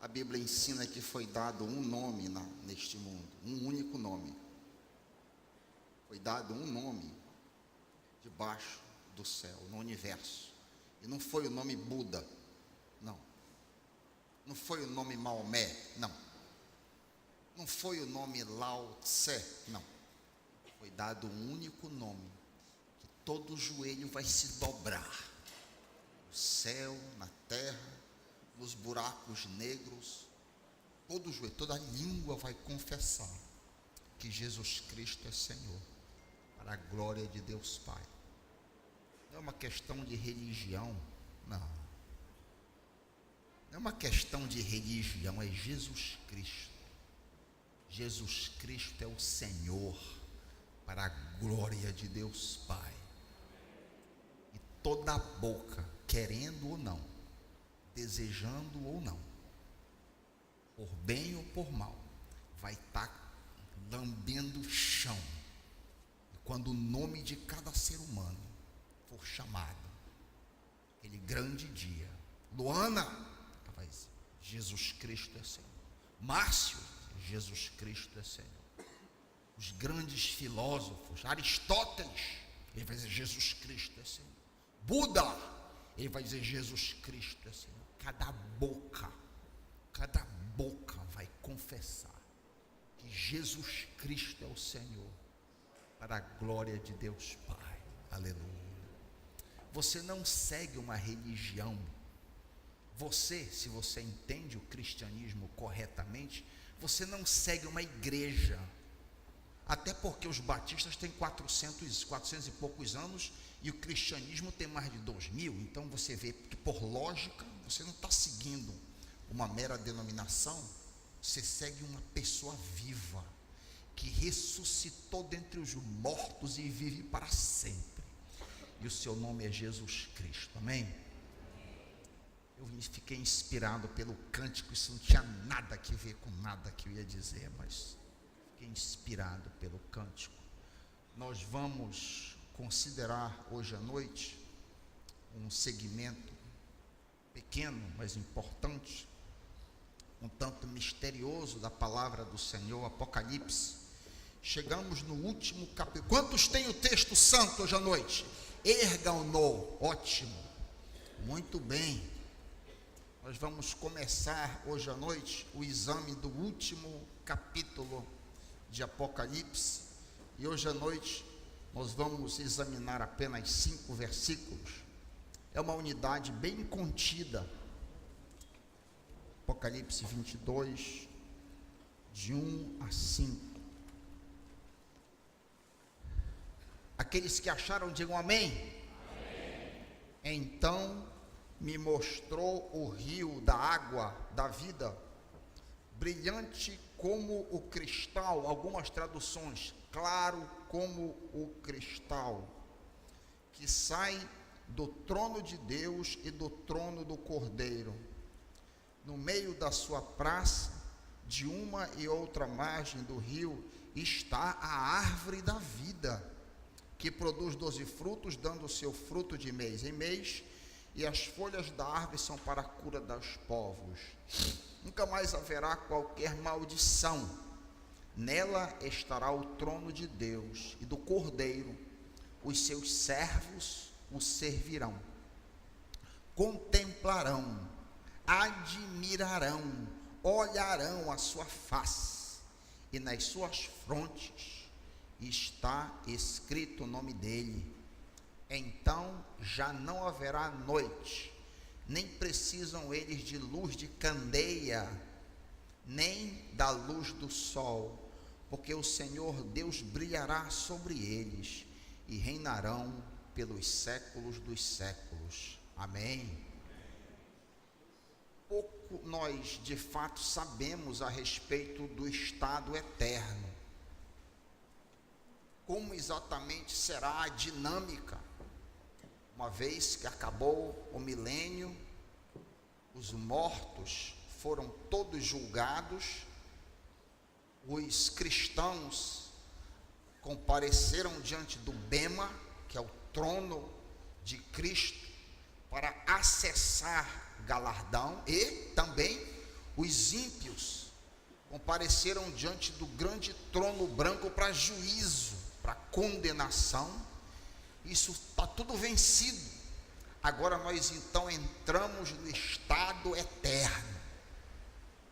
A Bíblia ensina que foi dado um nome neste mundo, um único nome. Foi dado um nome debaixo do céu, no universo. E não foi o nome Buda, não. Não foi o nome Maomé, não. Não foi o nome Lao Tse, não. Foi dado um único nome, que todo joelho vai se dobrar. No céu, na terra, nos buracos negros, todo joelho, toda língua vai confessar que Jesus Cristo é Senhor, para a glória de Deus Pai. Não é uma questão de religião, não. Não é uma questão de religião, é Jesus Cristo. Jesus Cristo é o Senhor, para a glória de Deus Pai. E toda boca, querendo ou não, desejando ou não, por bem ou por mal, vai estar lambendo o chão. E quando o nome de cada ser humano for chamado, aquele grande dia, Luana, ela vai dizer, Jesus Cristo é Senhor. Márcio, Jesus Cristo é Senhor. Os grandes filósofos, Aristóteles, ele vai dizer, Jesus Cristo é Senhor. Buda, ele vai dizer, Jesus Cristo é Senhor. Cada boca vai confessar que Jesus Cristo é o Senhor, para a glória de Deus Pai. Aleluia. Você não segue uma religião. Você, se você entende o cristianismo corretamente, você não segue uma igreja. Até porque os batistas têm 400 e poucos anos e o cristianismo tem mais de 2000. Então você vê que, por lógica, você não está seguindo uma mera denominação. Você segue uma pessoa viva que ressuscitou dentre os mortos e vive para sempre. E o seu nome é Jesus Cristo. Amém? Eu fiquei inspirado pelo cântico. Isso não tinha nada a ver com nada que eu ia dizer, mas fiquei inspirado pelo cântico. Nós vamos considerar hoje à noite um segmento pequeno, mas importante, um tanto misterioso da palavra do Senhor, Apocalipse. Chegamos no último capítulo. Quantos tem o texto santo hoje à noite? Ergam-no. Ótimo, muito bem. Nós vamos começar hoje à noite o exame do último capítulo de Apocalipse, e hoje à noite nós vamos examinar apenas 5 versículos. É uma unidade bem contida. Apocalipse 22, de 1 a 5. Aqueles que acharam, digam amém. Amém. Então me mostrou o rio da água da vida, brilhante como o cristal, algumas traduções, claro como o cristal, que sai do trono de Deus e do trono do Cordeiro. No meio da sua praça, de uma e outra margem do rio, está a árvore da vida, que produz 12 frutos, dando o seu fruto de mês em mês, e as folhas da árvore são para a cura dos povos. Nunca mais haverá qualquer maldição. Nela estará o trono de Deus e do Cordeiro. Os seus servos o servirão. Contemplarão, admirarão, olharão a sua face, e nas suas frontes está escrito o nome dele. Então já não haverá noite, nem precisam eles de luz de candeia, nem da luz do sol, porque o Senhor Deus brilhará sobre eles, e reinarão pelos séculos dos séculos. Amém? Pouco nós de fato sabemos a respeito do estado eterno. Como exatamente será a dinâmica? Uma vez que acabou o milênio, os mortos foram todos julgados, os cristãos compareceram diante do Bema, que é o trono de Cristo, para acessar galardão, e também Os ímpios compareceram diante do grande trono branco para juízo, para condenação. Isso está tudo vencido. Agora nós então entramos no estado eterno.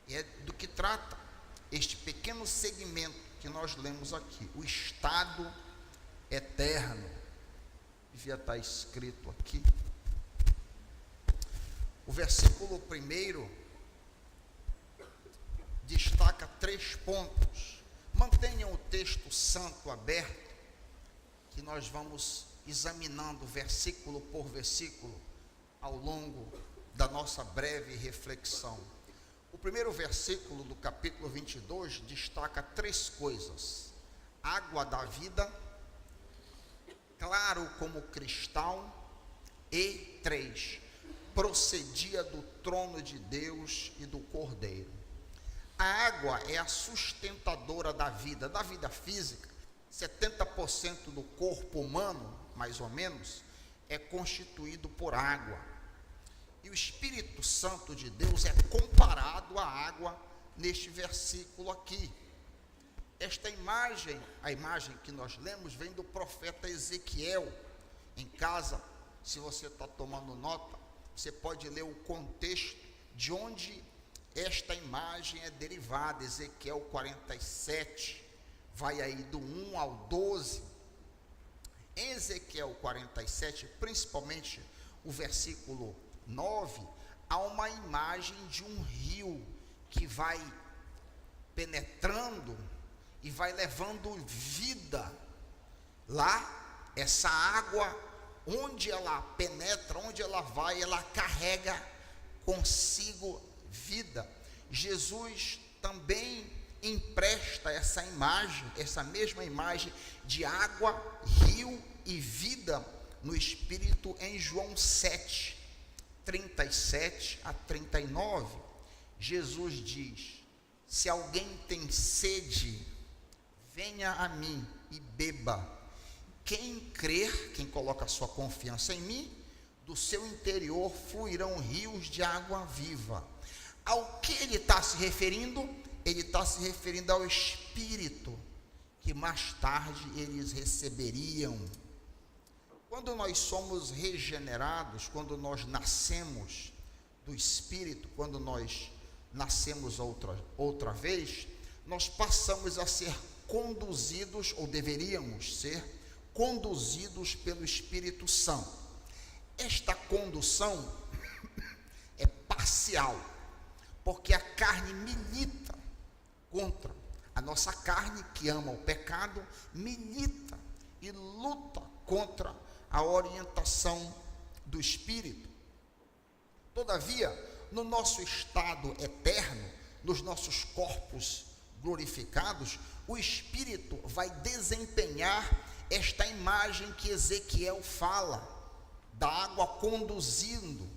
E é do que trata este pequeno segmento que nós lemos aqui, o estado eterno. Devia estar escrito aqui. O versículo 1 destaca 3 pontos. Mantenham o texto santo aberto, que nós vamos examinando versículo por versículo ao longo da nossa breve reflexão. O primeiro versículo do capítulo 22 destaca 3 coisas: água da vida, claro como cristal, e 3, procedia do trono de Deus e do Cordeiro. A água é a sustentadora da vida física. 70% do corpo humano, mais ou menos, é constituído por água. E o Espírito Santo de Deus é comparado à água neste versículo aqui. Esta imagem, a imagem que nós lemos, vem do profeta Ezequiel. Em casa, se você está tomando nota, você pode ler o contexto de onde esta imagem é derivada. Ezequiel 47, vai aí do 1 ao 12. Em Ezequiel 47, principalmente o versículo 9, há uma imagem de um rio que vai penetrando e vai levando vida. Lá, essa água, onde ela penetra, onde ela vai, ela carrega consigo vida. Jesus também empresta essa imagem, essa mesma imagem de água, rio e vida no Espírito em João 7, 37 a 39. Jesus diz: se alguém tem sede, venha a mim e beba. Quem crer, quem coloca a sua confiança em mim, do seu interior fluirão rios de água viva. Ao que ele está se referindo? Ele está se referindo ao Espírito, que mais tarde eles receberiam. Quando nós somos regenerados, quando nós nascemos do Espírito, quando nós nascemos outra vez, nós passamos a ser conduzidos, ou deveríamos ser conduzidos pelo Espírito Santo. Esta condução é parcial, porque a carne milita contra. A nossa carne, que ama o pecado, milita e luta contra a orientação do Espírito. Todavia, no nosso estado eterno, nos nossos corpos glorificados, o Espírito vai desempenhar esta imagem que Ezequiel fala, da água conduzindo.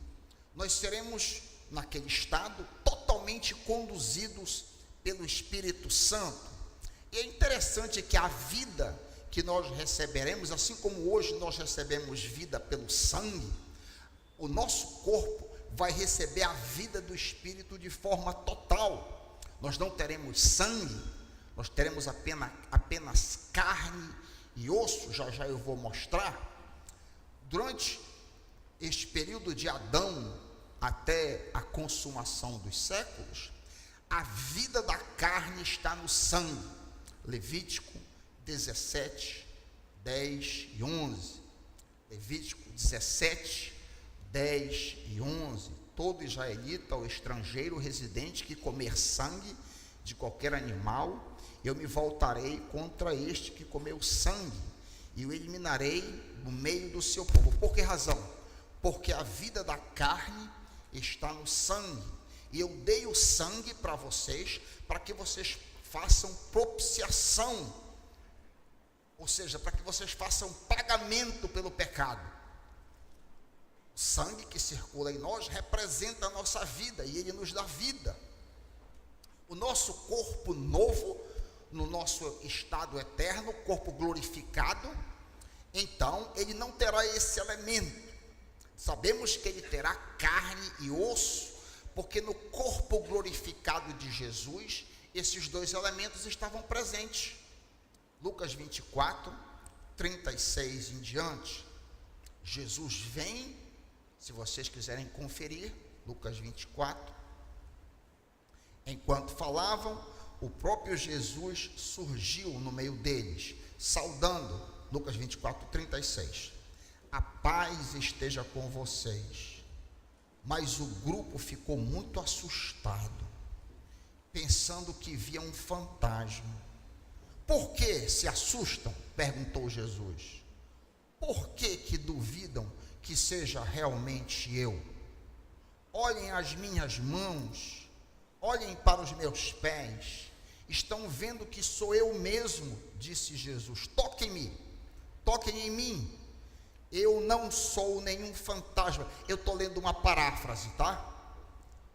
Nós seremos, naquele estado, totalmente conduzidos pelo Espírito Santo. E é interessante que a vida que nós receberemos, assim como hoje nós recebemos vida pelo sangue, o nosso corpo vai receber a vida do Espírito de forma total. Nós não teremos sangue, nós teremos apenas carne e osso. Já já eu vou mostrar. Durante este período de Adão até a consumação dos séculos, a vida da carne está no sangue. Levítico 17, 10 e 11. Levítico 17, 10 e 11. Todo israelita ou estrangeiro residente que comer sangue de qualquer animal, eu me voltarei contra este que comeu sangue, e o eliminarei do meio do seu povo. Por que razão? Porque a vida da carne está no sangue, e eu dei o sangue para vocês, para que vocês façam propiciação, ou seja, para que vocês façam pagamento pelo pecado. O sangue que circula em nós representa a nossa vida, e ele nos dá vida. O nosso corpo novo, no nosso estado eterno, corpo glorificado, então ele não terá esse elemento. Sabemos que ele terá carne e osso, Porque no corpo glorificado de Jesus, esses dois elementos estavam presentes. Lucas 24, 36 em diante, Jesus vem, se vocês quiserem conferir, Lucas 24, enquanto falavam, o próprio Jesus surgiu no meio deles, saudando, Lucas 24, 36, a paz esteja com vocês. Mas o grupo ficou muito assustado, pensando que via um fantasma. Por que se assustam? Perguntou Jesus. Por que duvidam que seja realmente eu? Olhem as minhas mãos, olhem para os meus pés, estão vendo que sou eu mesmo, disse Jesus. Toquem-me, toquem em mim. Eu não sou nenhum fantasma. Eu estou lendo uma paráfrase, tá?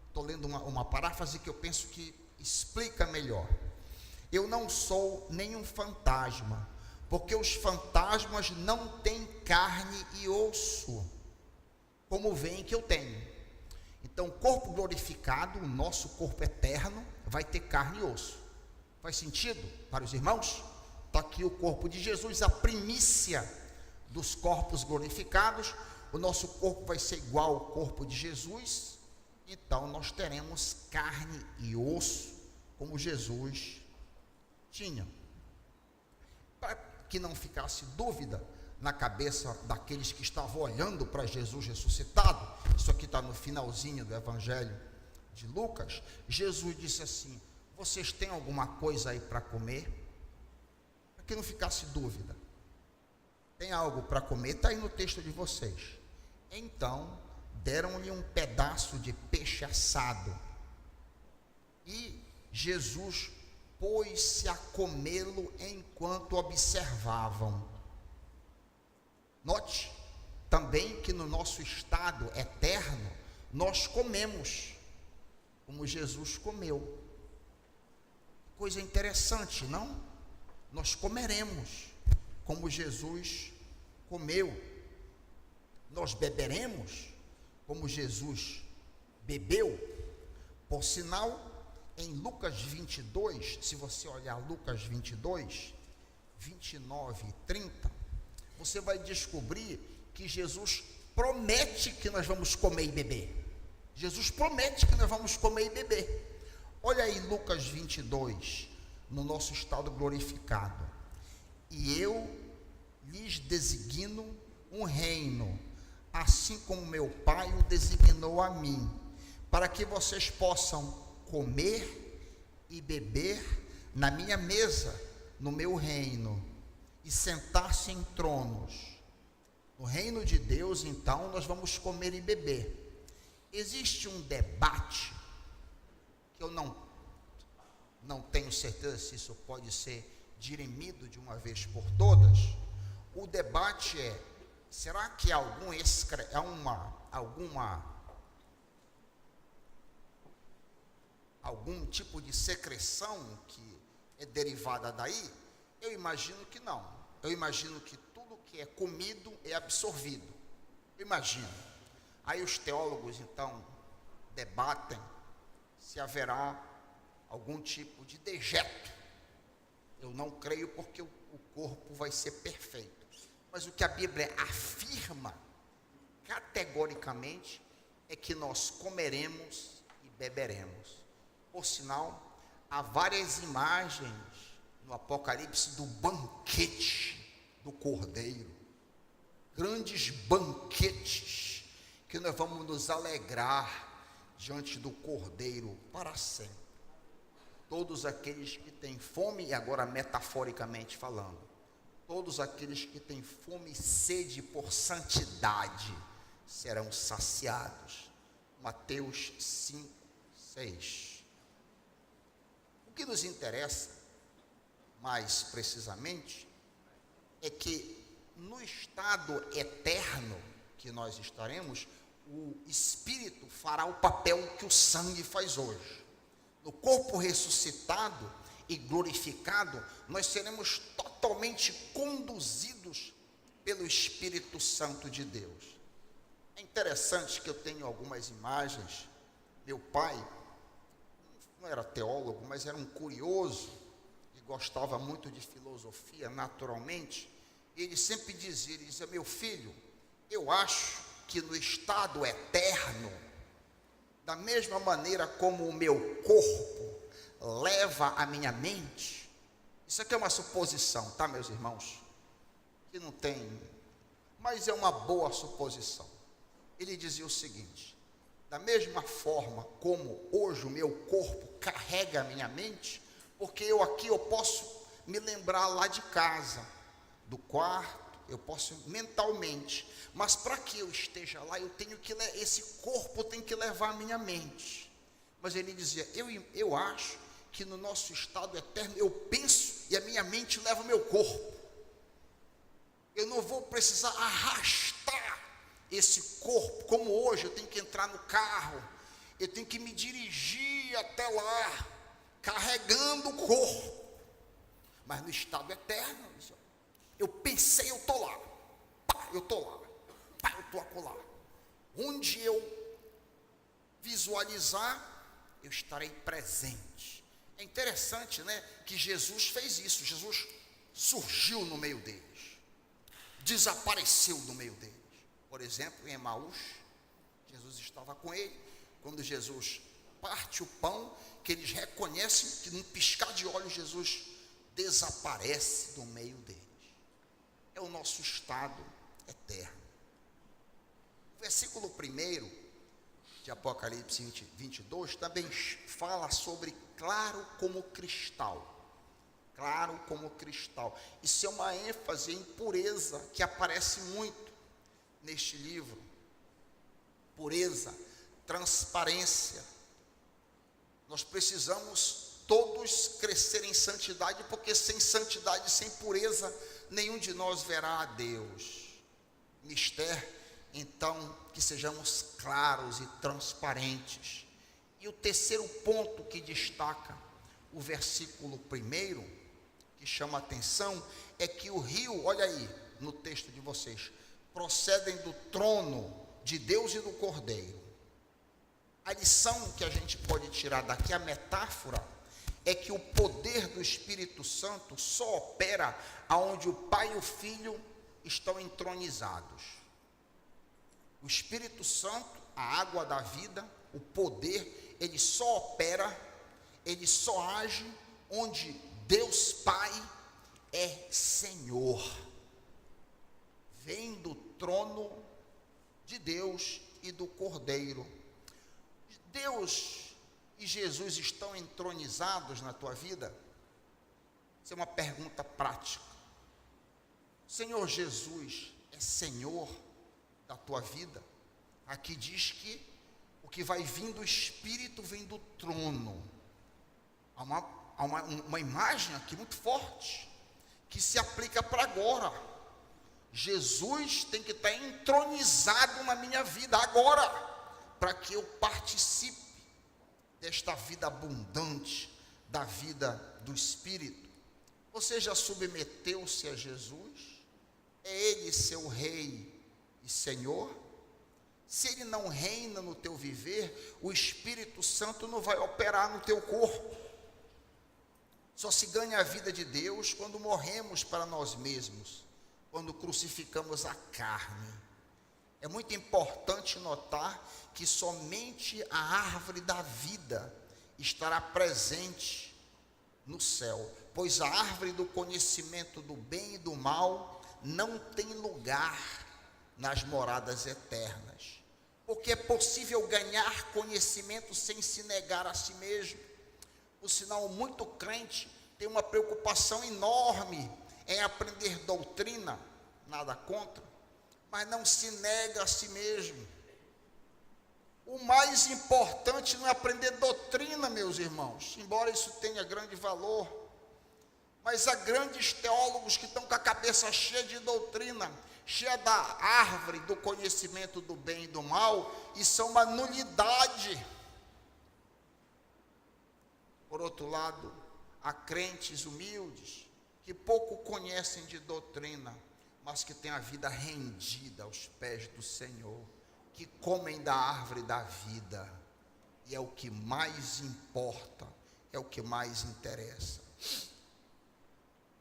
Estou lendo uma paráfrase que eu penso que explica melhor. Eu não sou nenhum fantasma, porque os fantasmas não têm carne e osso, como veem que eu tenho. Então, o corpo glorificado, o nosso corpo eterno, vai ter carne e osso. Faz sentido para os irmãos? Está aqui o corpo de Jesus, a primícia dos corpos glorificados. O nosso corpo vai ser igual ao corpo de Jesus, então nós teremos carne e osso, como Jesus tinha. Para que não ficasse dúvida na cabeça daqueles que estavam olhando para Jesus ressuscitado, isso aqui está no finalzinho do Evangelho de Lucas, Jesus disse assim: vocês têm alguma coisa aí para comer? Para que não ficasse dúvida. Tem algo para comer? Está aí no texto de vocês. Então, deram-lhe um pedaço de peixe assado. E Jesus pôs-se a comê-lo enquanto observavam. Note também que no nosso estado eterno, nós comemos, como Jesus comeu. Coisa interessante, não? Nós comeremos como Jesus comeu. Nós beberemos como Jesus bebeu. Por sinal, em Lucas 22, se você olhar Lucas 22, 29 e 30, você vai descobrir que Jesus promete que nós vamos comer e beber. Jesus promete que nós vamos comer e beber. Olha aí Lucas 22, no nosso estado glorificado. E eu lhes designo um reino, assim como meu Pai o designou a mim, para que vocês possam comer e beber na minha mesa, no meu reino, e sentar-se em tronos. No reino de Deus, então, nós vamos comer e beber. Existe um debate, que eu não tenho certeza se isso pode ser dirimido de uma vez por todas. O debate é: será que algum tipo de secreção que é derivada daí? Eu imagino que não. Eu imagino que tudo que é comido é absorvido. Eu imagino. Aí os teólogos então debatem se haverá algum tipo de dejeto. Eu não creio, porque o corpo vai ser perfeito. Mas o que a Bíblia afirma categoricamente é que nós comeremos e beberemos. Por sinal, há várias imagens no Apocalipse do banquete do Cordeiro. Grandes banquetes que nós vamos nos alegrar diante do Cordeiro para sempre. Todos aqueles que têm fome, e agora metaforicamente falando, todos aqueles que têm fome e sede por santidade serão saciados. Mateus 5, 6. O que nos interessa, mais precisamente, é que no estado eterno que nós estaremos, o Espírito fará o papel que o sangue faz hoje. No corpo ressuscitado e glorificado, nós seremos totalmente conduzidos pelo Espírito Santo de Deus. É interessante que eu tenho algumas imagens Meu pai não era teólogo, mas era um curioso e gostava muito de filosofia, naturalmente. E ele sempre dizia, meu filho, eu acho que no estado eterno, da mesma maneira como o meu corpo leva a minha mente, isso aqui é uma suposição, tá, meus irmãos? Que não tem, mas é uma boa suposição. Ele dizia o seguinte: da mesma forma como hoje o meu corpo carrega a minha mente, porque eu posso me lembrar lá de casa, do quarto, eu posso mentalmente, mas para que eu esteja lá, esse corpo tem que levar a minha mente. Mas ele dizia, eu acho que no nosso estado eterno, eu penso e a minha mente leva o meu corpo. Eu não vou precisar arrastar esse corpo, como hoje eu tenho que entrar no carro, eu tenho que me dirigir até lá, carregando o corpo. Mas no estado eterno, eu pensei, eu estou lá, eu estou lá, eu estou acolá. Onde eu visualizar, eu estarei presente. É interessante, né, que Jesus fez isso. Jesus surgiu no meio deles, desapareceu no meio deles. Por exemplo, em Emaús, Jesus estava com ele, quando Jesus parte o pão, que eles reconhecem que num piscar de olhos Jesus desaparece do meio deles. É o nosso estado eterno. O versículo 1 de Apocalipse 22 também fala sobre claro como cristal. Claro como cristal. Isso é uma ênfase em pureza que aparece muito neste livro. Pureza, transparência. Nós precisamos todos crescer em santidade, porque sem santidade, sem pureza, nenhum de nós verá a Deus. Mister, então, que sejamos claros e transparentes. E o terceiro ponto que destaca o versículo 1, que chama a atenção, é que o rio, olha aí no texto de vocês, procedem do trono de Deus e do Cordeiro. A lição que a gente pode tirar daqui, a metáfora, é que o poder do Espírito Santo só opera aonde o Pai e o Filho estão entronizados. O Espírito Santo, a água da vida, o poder, ele só opera, ele só age onde Deus Pai é Senhor. Vem do trono de Deus e do Cordeiro. Deus e Jesus estão entronizados na tua vida? Isso é uma pergunta prática. Senhor Jesus é Senhor da tua vida? Aqui diz que o que vai vir do Espírito vem do trono. Há uma imagem aqui muito forte, que se aplica para agora. Jesus tem que estar entronizado na minha vida agora, para que eu participe desta vida abundante, da vida do Espírito. Você já submeteu-se a Jesus? É Ele seu Rei e Senhor? Se Ele não reina no teu viver, o Espírito Santo não vai operar no teu corpo. Só se ganha a vida de Deus quando morremos para nós mesmos, quando crucificamos a carne. É muito importante notar que somente a árvore da vida estará presente no céu, pois a árvore do conhecimento do bem e do mal não tem lugar nas moradas eternas, porque é possível ganhar conhecimento sem se negar a si mesmo. Por sinal, muito crente tem uma preocupação enorme em aprender doutrina, nada contra, mas não se nega a si mesmo. O mais importante não é aprender doutrina, meus irmãos, embora isso tenha grande valor, mas há grandes teólogos que estão com a cabeça cheia de doutrina, cheia da árvore do conhecimento do bem e do mal, e são uma nulidade. Por outro lado, há crentes humildes que pouco conhecem de doutrina, mas que têm a vida rendida aos pés do Senhor, que comem da árvore da vida. e é o que mais importa, é o que mais interessa.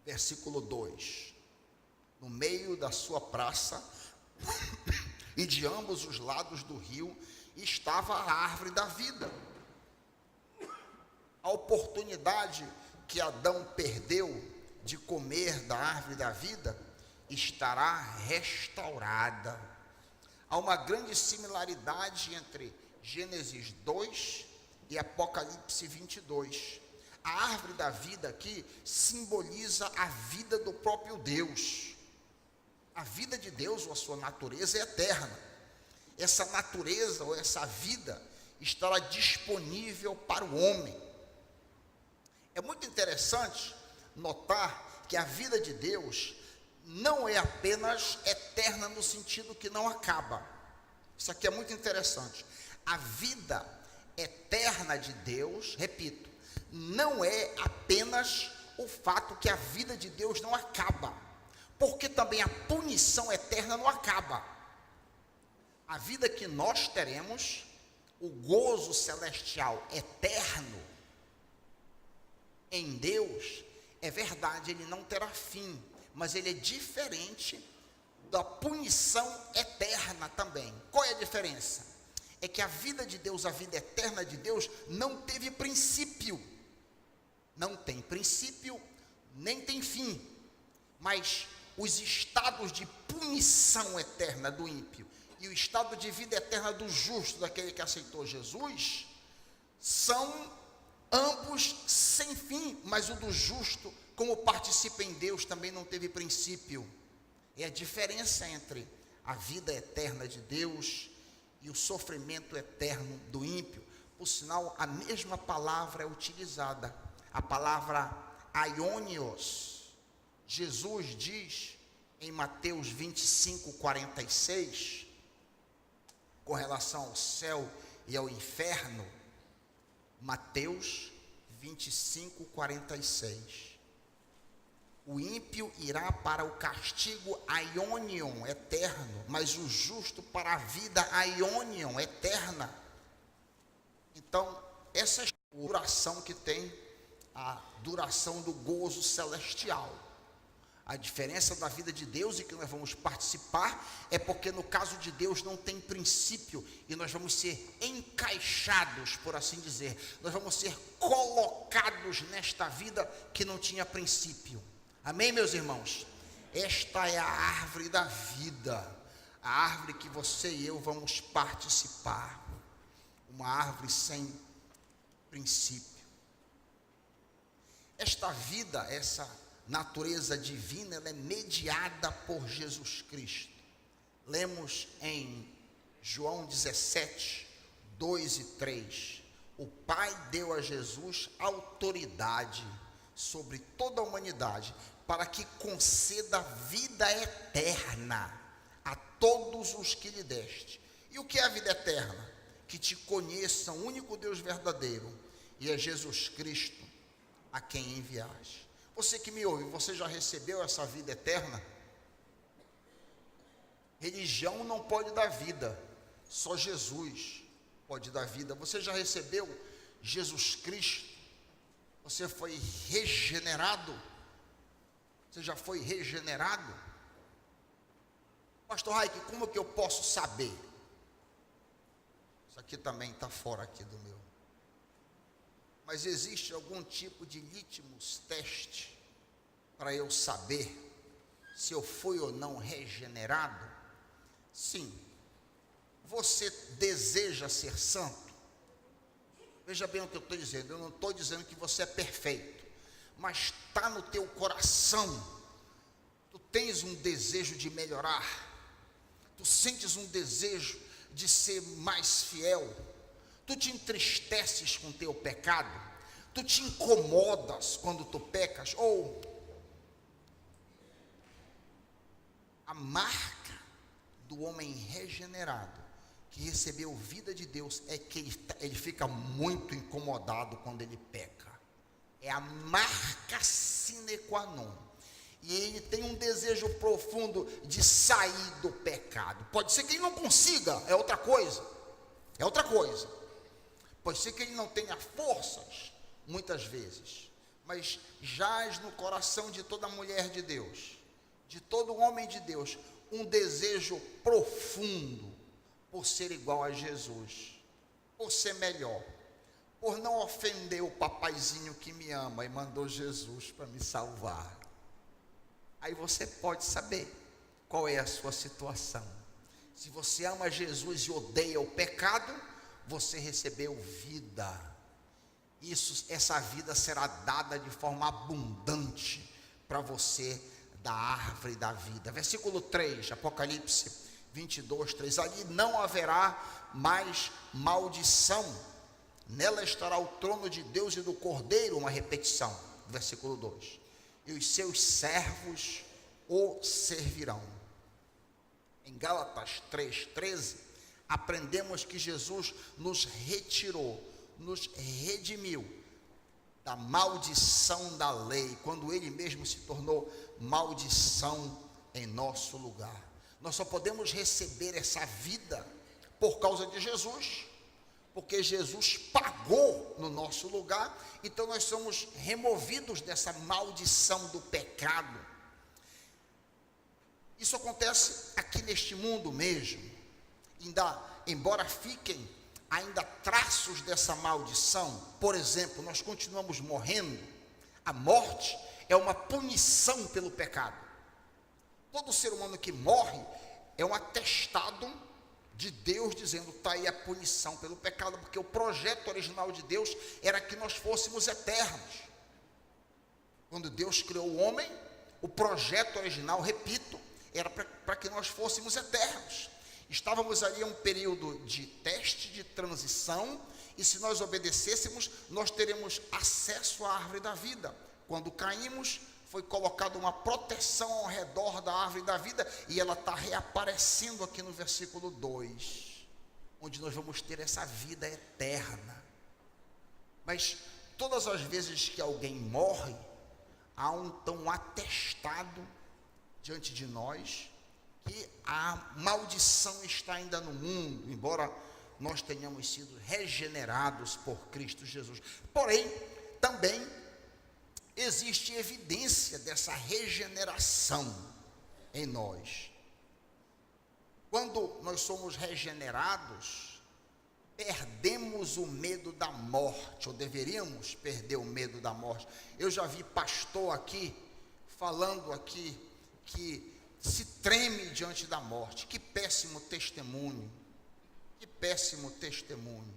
Versículo 2: no meio da sua praça e de ambos os lados do rio estava a árvore da vida. A oportunidade que Adão perdeu de comer da árvore da vida estará restaurada. Há uma grande similaridade entre Gênesis 2 e Apocalipse 22. A árvore da vida aqui simboliza a vida do próprio Deus. A vida de Deus, ou a sua natureza, é eterna. Essa natureza ou essa vida estará disponível para o homem. É muito interessante notar que a vida de Deus não é apenas eterna no sentido que não acaba. Isso aqui é muito interessante. A vida eterna de Deus, repito, não é apenas o fato que a vida de Deus não acaba, porque também a punição eterna não acaba. A vida que nós teremos, o gozo celestial eterno em Deus, é verdade, ele não terá fim, mas ele é diferente da punição eterna também. Qual é a diferença? É que a vida de Deus, a vida eterna de Deus, não teve princípio. Não tem princípio, nem tem fim. Mas os estados de punição eterna do ímpio e o estado de vida eterna do justo, daquele que aceitou Jesus, são ambos sem fim, mas o do justo, como participa em Deus, também não teve princípio. É a diferença entre a vida eterna de Deus e o sofrimento eterno do ímpio. Por sinal, a mesma palavra é utilizada, a palavra aionios. Jesus diz em Mateus 25:46, com relação ao céu e ao inferno, Mateus 25:46. O ímpio irá para o castigo aionion, eterno, mas o justo para a vida aionion, eterna. Então, essa é a duração que tem, a duração do gozo celestial. A diferença da vida de Deus e que nós vamos participar é porque no caso de Deus não tem princípio e nós vamos ser encaixados, por assim dizer. Nós vamos ser colocados nesta vida que não tinha princípio. Amém, meus irmãos? Esta é a árvore da vida, a árvore que você e eu vamos participar. Uma árvore sem princípio. Esta vida, essa natureza divina, ela é mediada por Jesus Cristo. Lemos em João 17, 2 e 3. O Pai deu a Jesus autoridade sobre toda a humanidade, para que conceda vida eterna a todos os que lhe deste. E o que é a vida eterna? Que te conheçam o único Deus verdadeiro e é Jesus Cristo a quem enviaste. Você que me ouve, você já recebeu essa vida eterna? Religião não pode dar vida, só Jesus pode dar vida. Você já recebeu Jesus Cristo? Você foi regenerado? Você já foi regenerado? Pastor Raik, como que eu posso saber? Isso aqui também está fora aqui do meu. Mas existe algum tipo de litmus teste para eu saber se eu fui ou não regenerado? Sim. Você deseja ser santo? Veja bem o que eu estou dizendo. Eu não estou dizendo que você é perfeito, mas está no teu coração. Tu tens um desejo de melhorar. Tu sentes um desejo de ser mais fiel. Tu te entristeces com o teu pecado? Tu te incomodas quando tu pecas? Ou a marca do homem regenerado, que recebeu vida de Deus, é que ele fica muito incomodado quando ele peca. É a marca sine qua non. E ele tem um desejo profundo de sair do pecado. Pode ser que ele não consiga, é outra coisa. É outra coisa. Pode ser que ele não tenha forças, muitas vezes, mas jaz no coração de toda mulher de Deus, de todo homem de Deus, um desejo profundo por ser igual a Jesus, por ser melhor, por não ofender o papaizinho que me ama e mandou Jesus para me salvar. Aí você pode saber qual é a sua situação. Se você ama Jesus e odeia o pecado, você recebeu vida. Essa vida será dada de forma abundante para você da árvore da vida. Versículo 3, Apocalipse 22, 3. Ali não haverá mais maldição. Nela estará o trono de Deus e do Cordeiro, uma repetição. Versículo 2. E os seus servos o servirão. Em Gálatas 3:13, aprendemos que Jesus nos retirou, nos redimiu da maldição da lei, quando ele mesmo se tornou maldição em nosso lugar. Nós só podemos receber essa vida por causa de Jesus, porque Jesus pagou no nosso lugar. Então nós somos removidos dessa maldição do pecado. Isso acontece aqui neste mundo mesmo. Embora fiquem ainda traços dessa maldição, por exemplo, nós continuamos morrendo. A morte é uma punição pelo pecado. Todo ser humano que morre é um atestado de Deus dizendo: está aí a punição pelo pecado, porque o projeto original de Deus era que nós fôssemos eternos. Quando Deus criou o homem, o projeto original, repito, era para que nós fôssemos eternos. Estávamos ali em um período de teste, de transição, e se nós obedecêssemos, nós teremos acesso à árvore da vida. Quando caímos, foi colocada uma proteção ao redor da árvore da vida, e ela está reaparecendo aqui no versículo 2, onde nós vamos ter essa vida eterna. Mas todas as vezes que alguém morre, há um atestado diante de nós que a maldição está ainda no mundo, embora nós tenhamos sido regenerados por Cristo Jesus. Porém, também existe evidência dessa regeneração em nós. Quando nós somos regenerados, perdemos o medo da morte, ou deveríamos perder o medo da morte. Eu já vi pastor aqui, falando aqui, que se treme diante da morte. Que péssimo testemunho, que péssimo testemunho.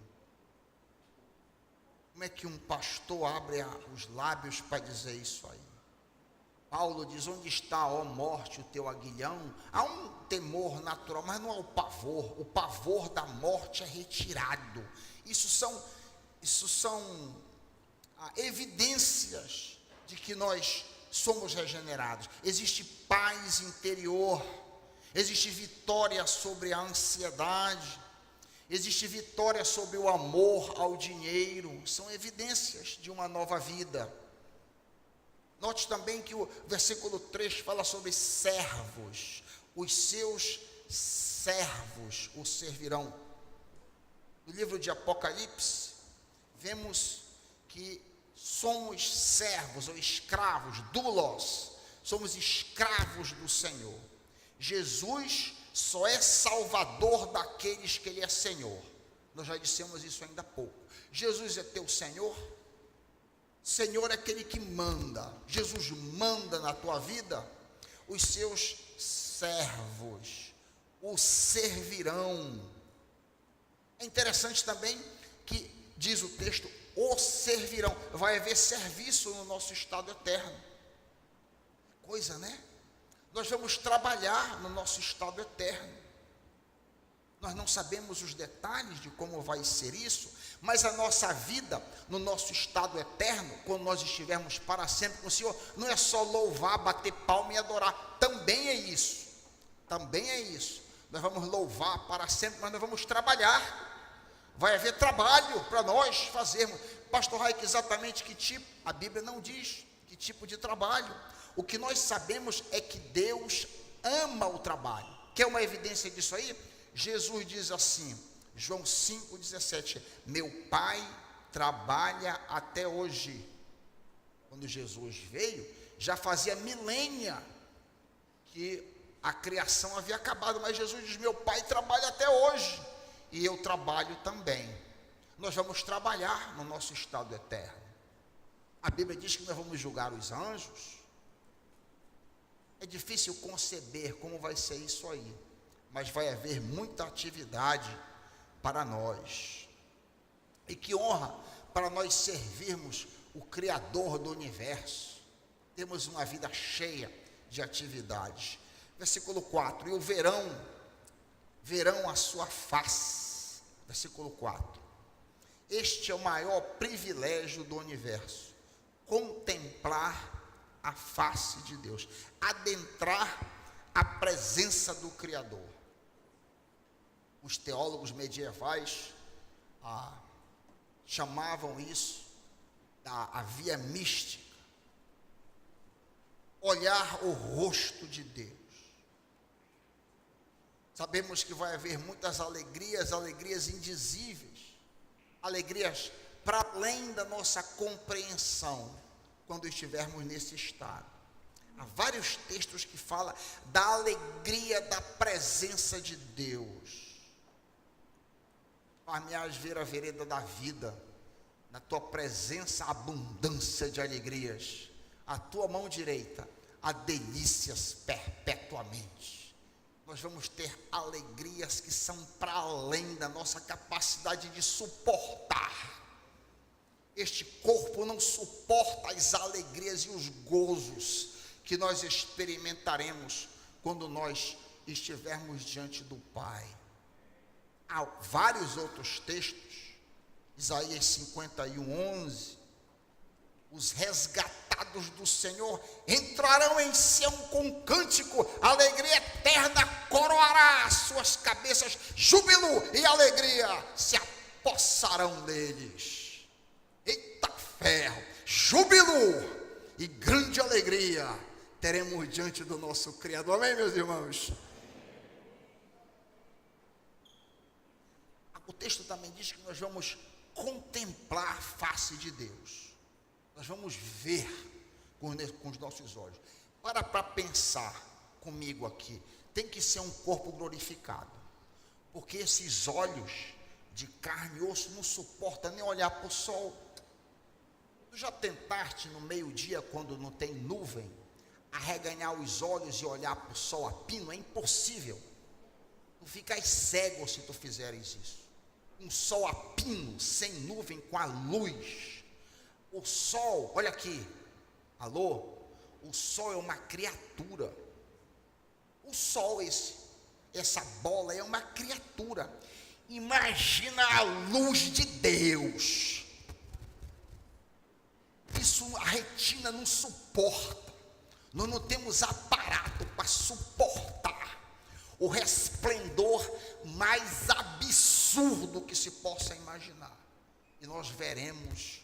Como é que um pastor abre os lábios para dizer isso aí? Paulo diz: onde está, ó morte, o teu aguilhão? Há um temor natural, mas não há o pavor da morte é retirado. Isso são evidências de que nós somos regenerados. Existe paz interior, existe vitória sobre a ansiedade, existe vitória sobre o amor ao dinheiro. São evidências de uma nova vida. Note também que o versículo 3 fala sobre servos. Os seus servos o servirão. No livro de Apocalipse, vemos que somos servos ou escravos, doulos, somos escravos do Senhor. Jesus só é salvador daqueles que Ele é Senhor. Nós já dissemos isso ainda há pouco. Jesus é teu Senhor? Senhor é aquele que manda. Jesus manda na tua vida. Os seus servos o servirão. É interessante também que diz o texto: o servirão. Vai haver serviço no nosso estado eterno. Coisa, né? Nós vamos trabalhar no nosso estado eterno. Nós não sabemos os detalhes de como vai ser isso, mas a nossa vida no nosso estado eterno, quando nós estivermos para sempre com o Senhor, não é só louvar, bater palma e adorar. Também é isso. Também é isso. Nós vamos louvar para sempre, mas nós vamos trabalhar. Vai haver trabalho para nós fazermos. Pastor Raik, exatamente que tipo? A Bíblia não diz que tipo de trabalho. O que nós sabemos é que Deus ama o trabalho. Quer uma evidência disso aí? Jesus diz assim: João 5,17. Meu Pai trabalha até hoje. Quando Jesus veio, já fazia milênia que a criação havia acabado, mas Jesus diz: meu Pai trabalha até hoje, e eu trabalho também. Nós vamos trabalhar no nosso estado eterno. A Bíblia diz que nós vamos julgar os anjos. É difícil conceber como vai ser isso aí, mas vai haver muita atividade para nós. E que honra para nós servirmos o Criador do universo. Temos uma vida cheia de atividades. Versículo 4, e o verão a sua face. Versículo 4, este é o maior privilégio do universo, contemplar a face de Deus, adentrar a presença do Criador. Os teólogos medievais chamavam isso a via mística, olhar o rosto de Deus. Sabemos que vai haver muitas alegrias indizíveis, alegrias para além da nossa compreensão, quando estivermos nesse estado. Há vários textos que falam da alegria da presença de Deus. Far-me-ás ver a vereda da vida, na tua presença abundância de alegrias, a tua mão direita há delícias perpetuamente. Nós vamos ter alegrias que são para além da nossa capacidade de suportar. Este corpo não suporta as alegrias e os gozos que nós experimentaremos quando nós estivermos diante do Pai. Há vários outros textos, Isaías 51:11, os resgatados do Senhor entrarão em Sião com cântico, alegria eterna coroará as suas cabeças, júbilo e alegria se apossarão deles. Eita ferro, júbilo e grande alegria teremos diante do nosso Criador. Amém, meus irmãos? O texto também diz que nós vamos contemplar a face de Deus. Nós vamos ver com os nossos olhos. Para pensar comigo aqui, tem que ser um corpo glorificado, porque esses olhos de carne e osso não suportam nem olhar para o sol. Tu já tentaste no meio-dia, quando não tem nuvem, arreganhar os olhos e olhar para o sol a pino? É impossível. Tu ficas cego se tu fizeres isso. Um sol a pino, sem nuvem, com a luz. O sol, olha aqui, alô, o sol é uma criatura. O sol, essa bola é uma criatura. Imagina a luz de Deus. Isso a retina não suporta. Nós não temos aparato para suportar o resplendor mais absurdo que se possa imaginar. E nós veremos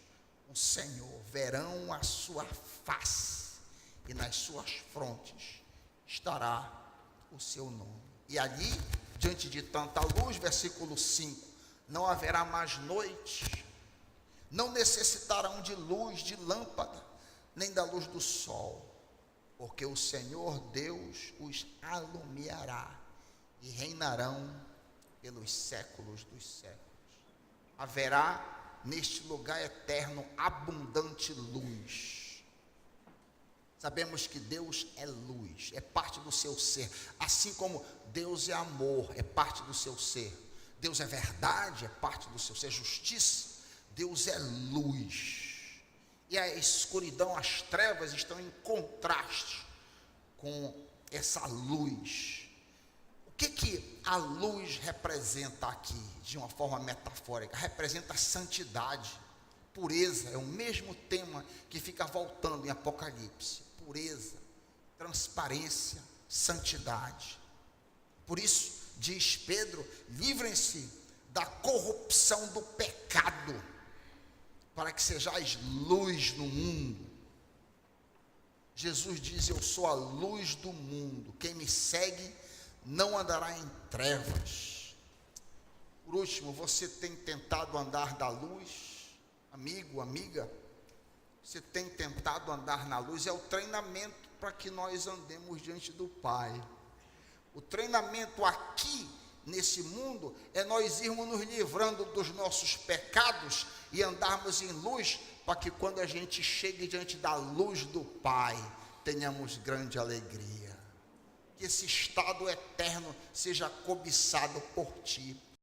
o Senhor, verão a sua face, e nas suas frontes estará o seu nome. E ali, diante de tanta luz, versículo 5, não haverá mais noite, não necessitarão de luz de lâmpada, nem da luz do sol, porque o Senhor Deus os alumiará, e reinarão pelos séculos dos séculos. Haverá neste lugar eterno abundante luz. Sabemos que Deus é luz, é parte do seu ser, assim como Deus é amor, é parte do seu ser. Deus é verdade, é parte do seu ser, justiça. Deus é luz. E a escuridão, as trevas estão em contraste com essa luz. O que a luz representa aqui, de uma forma metafórica? Representa santidade, pureza. É o mesmo tema que fica voltando em Apocalipse. Pureza, transparência, santidade. Por isso, diz Pedro, livrem-se da corrupção do pecado, para que sejais luz no mundo. Jesus diz: eu sou a luz do mundo, quem me segue não andará em trevas. Por último, você tem tentado andar da luz? Amigo, amiga, você tem tentado andar na luz? É o treinamento para que nós andemos diante do Pai. O treinamento aqui, nesse mundo, é nós irmos nos livrando dos nossos pecados e andarmos em luz, para que quando a gente chegue diante da luz do Pai, tenhamos grande alegria. Que esse estado eterno seja cobiçado por ti.